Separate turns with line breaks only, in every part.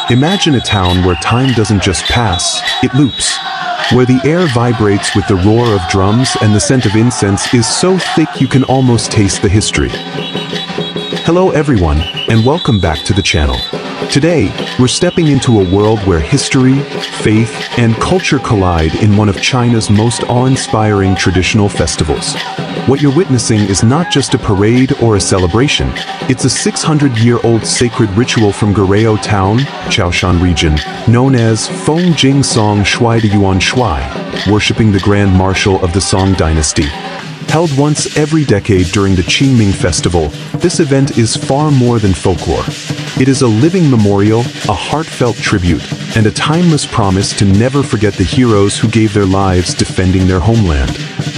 Imagine a town where time doesn't just pass, it loops. Where the air vibrates with the roar of drums and the scent of incense is so thick you can almost taste the history. Hello everyone, and welcome back to the channel. Today, we're stepping into a world where history, faith, and culture collide in one of China's most awe-inspiring traditional festivals. What you're witnessing is not just a parade or a celebration, it's a 600-year-old sacred ritual from Goryeo Town, Chaoshan region, known as Feng Jing Song Shui de Yuan Shui, worshipping the Grand Marshal of the Song Dynasty. Held once every decade during the Qingming Festival, this event is far more than folklore. It is a living memorial, a heartfelt tribute, and a timeless promise to never forget the heroes who gave their lives defending their homeland.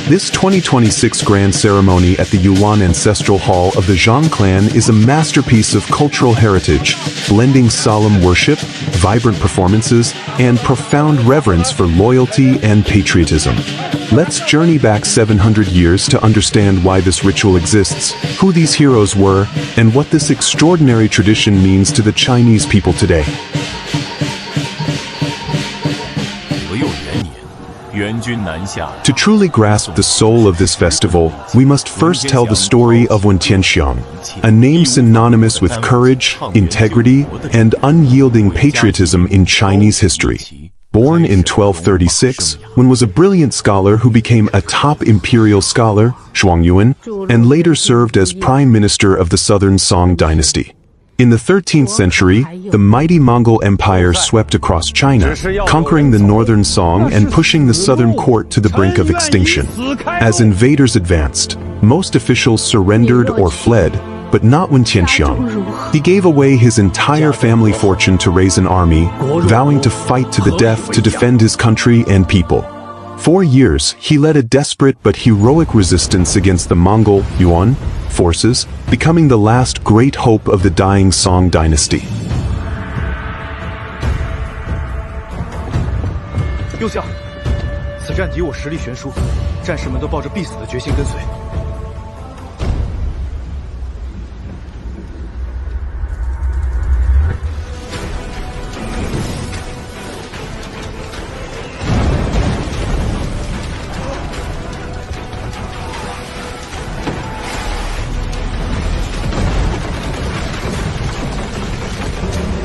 This 2026 grand ceremony at the Yuan Ancestral Hall of the Zhang clan is a masterpiece of cultural heritage, blending solemn worship, vibrant performances, and profound reverence for loyalty and patriotism. Let's journey back 700 years to understand why this ritual exists, who these heroes were, and what this extraordinary tradition means to the Chinese people today. To truly grasp the soul of this festival, we must first tell the story of Wen Tianxiang, a name synonymous with courage, integrity, and unyielding patriotism in Chinese history. Born in 1236, Wen was a brilliant scholar who became a top imperial scholar, Zhuangyuan, and later served as prime minister of the southern Song dynasty. In the 13th century, the mighty Mongol Empire swept across China, conquering the northern Song and pushing the southern court to the brink of extinction. As invaders advanced, most officials surrendered or fled, but not Wen Tianxiang. He gave away his entire family fortune to raise an army, vowing to fight to the death to defend his country and people. For years, he led a desperate but heroic resistance against the Mongol, Yuan, forces, becoming the last great hope of the dying Song dynasty.
右相，此战敌我实力悬殊，战士们都抱着必死的决心跟随。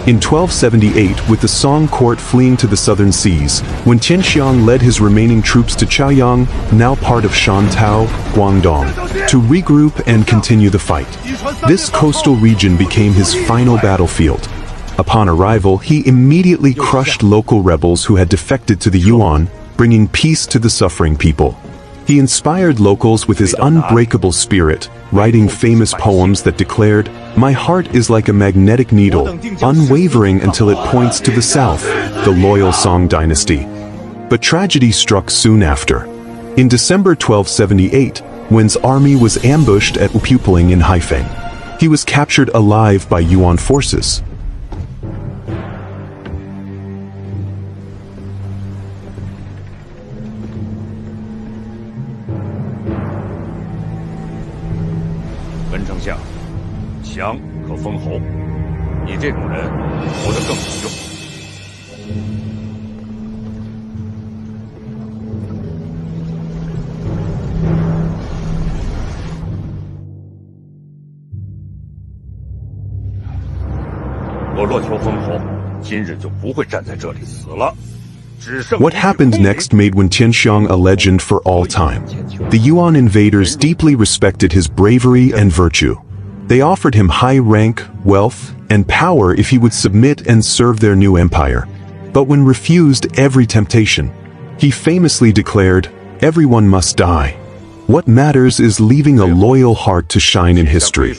In 1278, with the Song court fleeing to the southern seas, Wen Tianxiang led his remaining troops to Chaoyang, now part of Shantao, Guangdong, to regroup and continue the fight. This coastal region became his final battlefield. Upon arrival, he immediately crushed local rebels who had defected to the Yuan, bringing peace to the suffering people. He inspired locals with his unbreakable spirit, writing famous poems that declared, "My heart is like a magnetic needle, unwavering until it points to the south," the loyal Song dynasty. But tragedy struck soon after. In December 1278, Wen's army was ambushed at Upuling in Haifeng. He was captured alive by Yuan forces.
文丞相，降可封侯，你这种人活得更有用。我若求封侯，今日就不会站在这里死了。
What happened next made Wen Tianxiang a legend for all time. The Yuan invaders deeply respected his bravery and virtue. They offered him high rank, wealth, and power if he would submit and serve their new empire. But when refused every temptation, he famously declared, "Everyone must die. What matters is leaving a loyal heart to shine in history."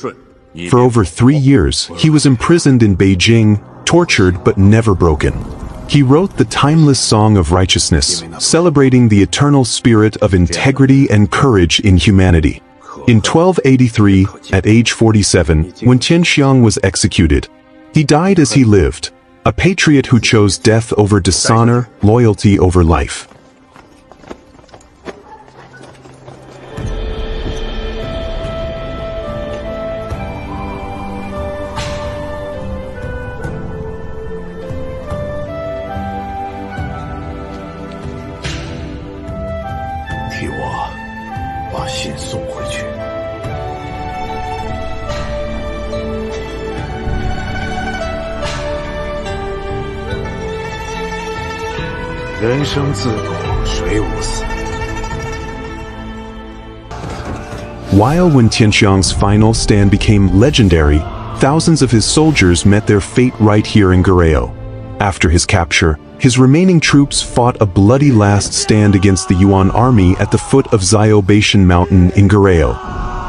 For over 3 years, he was imprisoned in Beijing, tortured but never broken. He wrote the timeless Song of Righteousness, celebrating the eternal spirit of integrity and courage in humanity. In 1283, at age 47, Wen Tianxiang was executed. He died as he lived, a patriot who chose death over dishonor, loyalty over life.
人生自古谁无死。
While when Tianxiang's final stand became legendary, thousands of his soldiers met their fate right here in Goryeo. After his capture, his remaining troops fought a bloody last stand against the Yuan army at the foot of Xiaobeixian Mountain in Goryeo.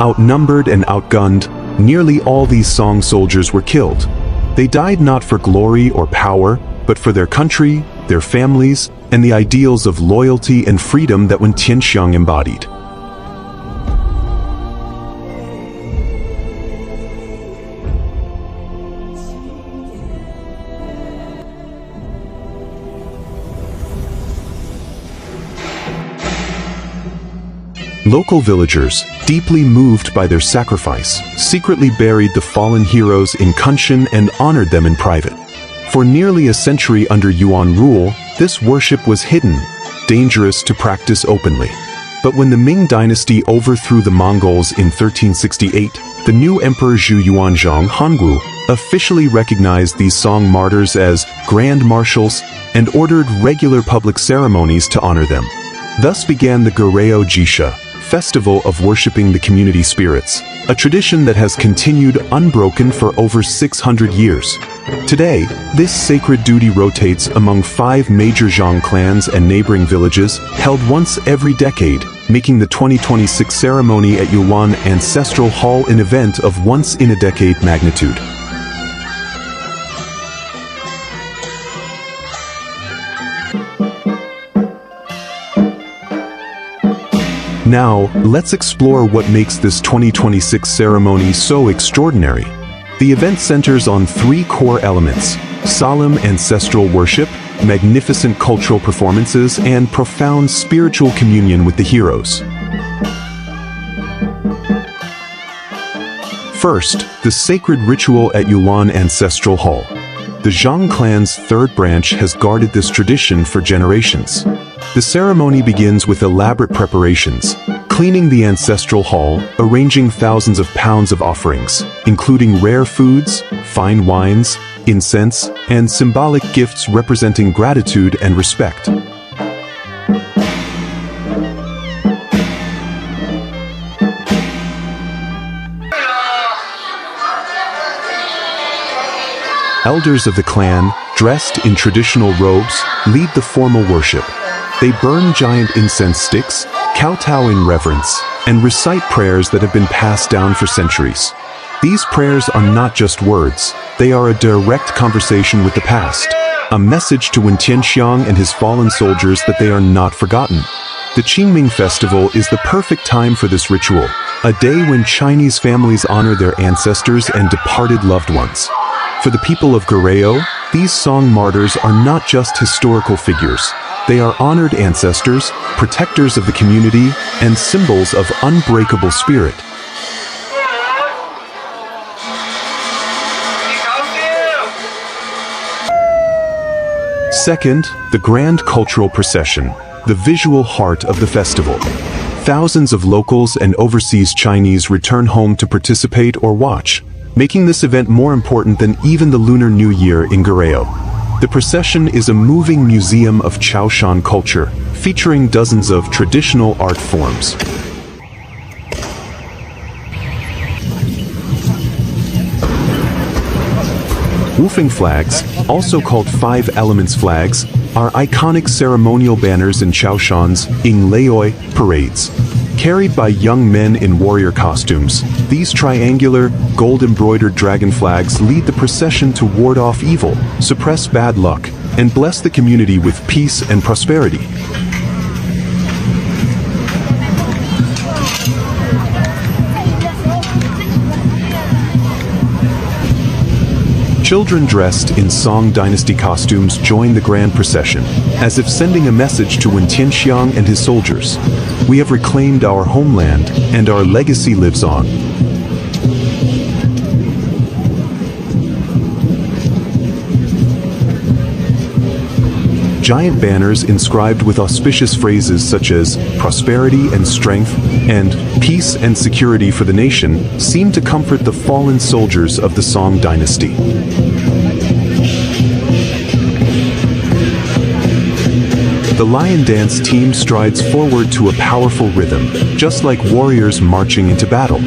Outnumbered and outgunned, nearly all these Song soldiers were killed. They died not for glory or power, but for their country, their families, and the ideals of loyalty and freedom that Wen Tianxiang embodied. Local villagers, deeply moved by their sacrifice, secretly buried the fallen heroes in Kunshan and honored them in private. For nearly a century under Yuan rule, this worship was hidden, dangerous to practice openly. But when the Ming dynasty overthrew the Mongols in 1368, the new emperor Zhu Yuanzhang Hangu officially recognized these Song martyrs as grand marshals and ordered regular public ceremonies to honor them. Thus began the Goryeo Jisha, festival of worshipping the community spirits, a tradition that has continued unbroken for over 600 years. Today, this sacred duty rotates among 5 major Zhang clans and neighboring villages, held once every decade, making the 2026 ceremony at Yuan Ancestral Hall an event of once-in-a-decade magnitude. Now, let's explore what makes this 2026 ceremony so extraordinary. The event centers on 3 core elements: solemn ancestral worship, magnificent cultural performances, and profound spiritual communion with the heroes. First, the sacred ritual at Yuan Ancestral Hall. The Zhang clan's 3rd branch has guarded this tradition for generations. The ceremony begins with elaborate preparations, cleaning the ancestral hall, arranging thousands of pounds of offerings, including rare foods, fine wines, incense, and symbolic gifts representing gratitude and respect. Elders of the clan, dressed in traditional robes, lead the formal worship. They burn giant incense sticks, kowtow in reverence, and recite prayers that have been passed down for centuries. These prayers are not just words, they are a direct conversation with the past, a message to Wen Tianxiang and his fallen soldiers that they are not forgotten. The Qingming Festival is the perfect time for this ritual, a day when Chinese families honor their ancestors and departed loved ones. For the people of Goryeo, these Song martyrs are not just historical figures. They are honored ancestors, protectors of the community, and symbols of unbreakable spirit. Second, the grand cultural procession, the visual heart of the festival. Thousands of locals and overseas Chinese return home to participate or watch, making this event more important than even the Lunar New Year in Goryeo. The procession is a moving museum of Teochew culture, featuring dozens of traditional art forms. Wufeng flags, also called 5 elements flags, are iconic ceremonial banners in Chaoshan's Ingleoi parades. Carried by young men in warrior costumes, these triangular, gold-embroidered dragon flags lead the procession to ward off evil, suppress bad luck, and bless the community with peace and prosperity. Children dressed in Song dynasty costumes join the grand procession, as if sending a message to Wen Tianxiang and his soldiers. We have reclaimed our homeland, and our legacy lives on. Giant banners inscribed with auspicious phrases such as prosperity and strength and peace and security for the nation seem to comfort the fallen soldiers of the Song dynasty. The lion dance team strides forward to a powerful rhythm, just like warriors marching into battle.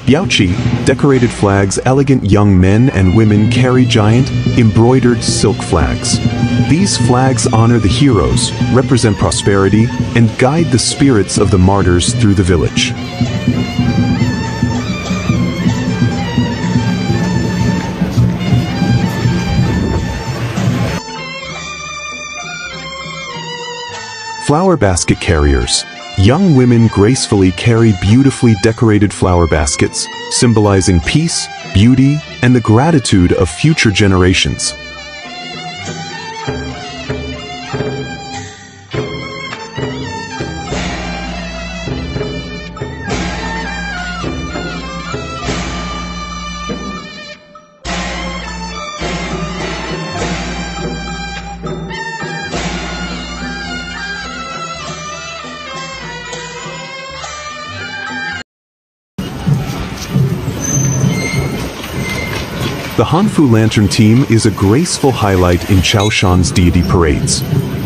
Yaoqi, decorated flags. Elegant young men and women carry giant, embroidered silk flags. These flags honor the heroes, represent prosperity, and guide the spirits of the martyrs through the village. Flower basket carriers. Young women gracefully carry beautifully decorated flower baskets, symbolizing peace, beauty, and the gratitude of future generations. The Hanfu Lantern Team is a graceful highlight in Chaoshan's deity parades.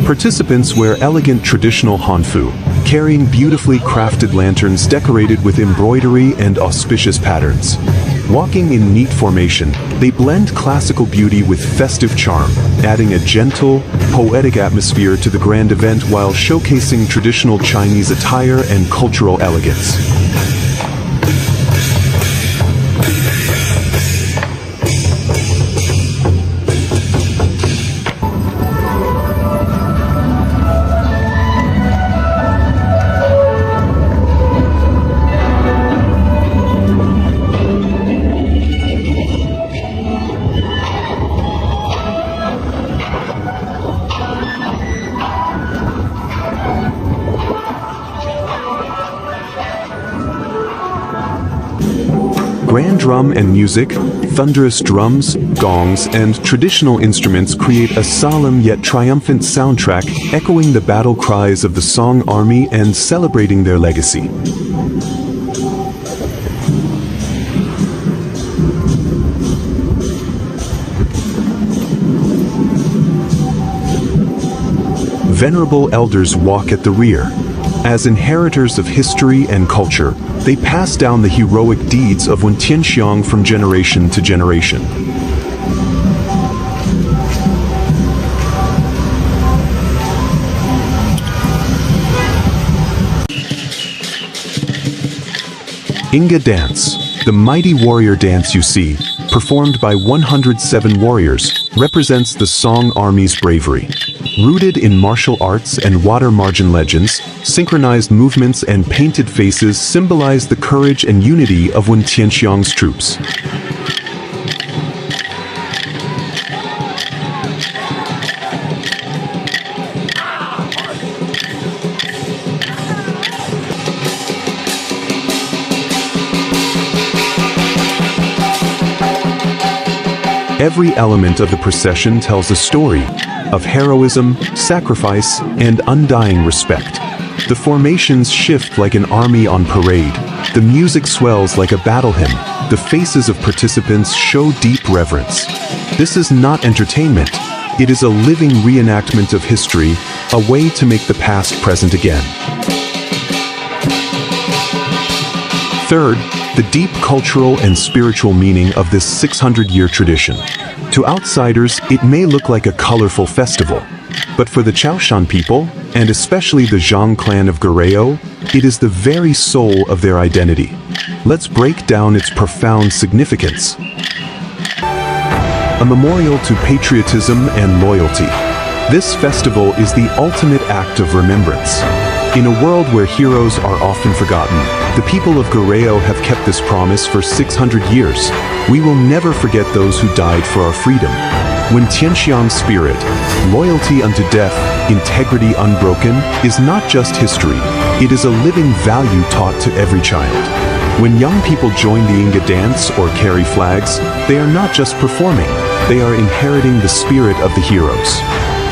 Participants wear elegant traditional Hanfu, carrying beautifully crafted lanterns decorated with embroidery and auspicious patterns. Walking in neat formation, they blend classical beauty with festive charm, adding a gentle, poetic atmosphere to the grand event while showcasing traditional Chinese attire and cultural elegance. Grand drum and music, thunderous drums, gongs, and traditional instruments create a solemn yet triumphant soundtrack echoing the battle cries of the Song Army and celebrating their legacy. Venerable elders walk at the rear. As inheritors of history and culture, they pass down the heroic deeds of Wentianxiang from generation to generation. Inga Dance, the mighty warrior dance you see, performed by 107 warriors, represents the Song Army's bravery. Rooted in martial arts and water margin legends, synchronized movements and painted faces symbolize the courage and unity of Wentianxiang's troops. Every element of the procession tells a story of heroism, sacrifice, and undying respect. The formations shift like an army on parade. The music swells like a battle hymn. The faces of participants show deep reverence. This is not entertainment. It is a living reenactment of history, a way to make the past present again. Third, the deep cultural and spiritual meaning of this 600-year tradition. To outsiders, it may look like a colorful festival. But for the Chaoshan people, and especially the Zhang clan of Goryeo, it is the very soul of their identity. Let's break down its profound significance. A memorial to patriotism and loyalty. This festival is the ultimate act of remembrance. In a world where heroes are often forgotten, the people of Goryeo have kept this promise for 600 years. We will never forget those who died for our freedom. Wentianxiang's spirit, loyalty unto death, integrity unbroken, is not just history. It is a living value taught to every child. When young people join the Inga dance or carry flags, they are not just performing, they are inheriting the spirit of the heroes.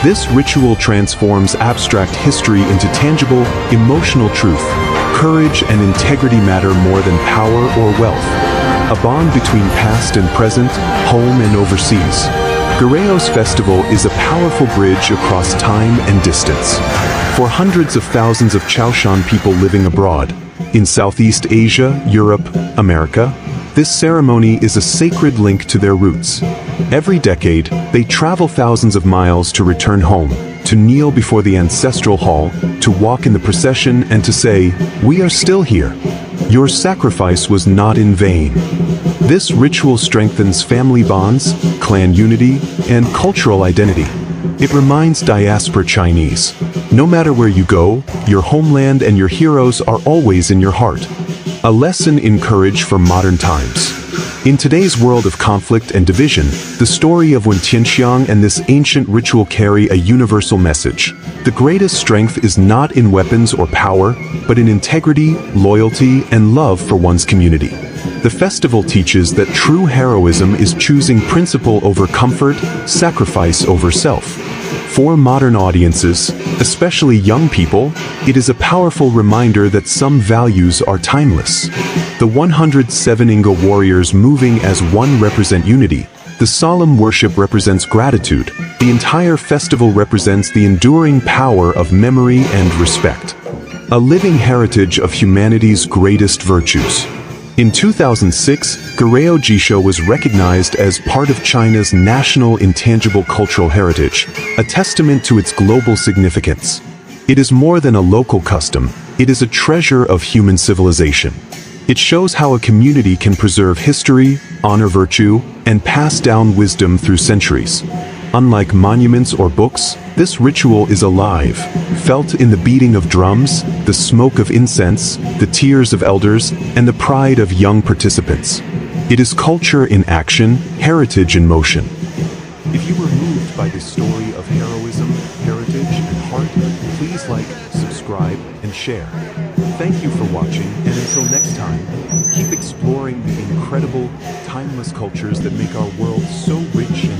This ritual transforms abstract history into tangible, emotional truth. Courage and integrity matter more than power or wealth. a bond between past and present, home and overseas. Garayo's festival is a powerful bridge across time and distance. For hundreds of thousands of Chaoshan people living abroad, in Southeast Asia, Europe, America, this ceremony is a sacred link to their roots. Every decade, they travel thousands of miles to return home, to kneel before the ancestral hall, to walk in the procession and to say, "We are still here. Your sacrifice was not in vain." This ritual strengthens family bonds, clan unity, and cultural identity. It reminds diaspora Chinese, no matter where you go, your homeland and your heroes are always in your heart. A lesson in courage for modern times. In today's world of conflict and division, the story of Tianxiang and this ancient ritual carry a universal message. The greatest strength is not in weapons or power, but in integrity, loyalty, and love for one's community. The festival teaches that true heroism is choosing principle over comfort, sacrifice over self. For modern audiences, especially young people, it is a powerful reminder that some values are timeless. The 107 Inga warriors moving as one represent unity. The solemn worship represents gratitude. The entire festival represents the enduring power of memory and respect. A living heritage of humanity's greatest virtues. In 2006, Garayo Jisho was recognized as part of China's national intangible cultural heritage, a testament to its global significance. It is more than a local custom, it is a treasure of human civilization. It shows how a community can preserve history, honor virtue, and pass down wisdom through centuries. Unlike monuments or books, this ritual is alive, felt in the beating of drums, the smoke of incense, the tears of elders, and the pride of young participants. It is culture in action, heritage in motion. If you were moved by this story of heroism, heritage, and heart, please like, subscribe, and share. Thank you for watching, and until next time, keep exploring the incredible, timeless cultures that make our world so rich and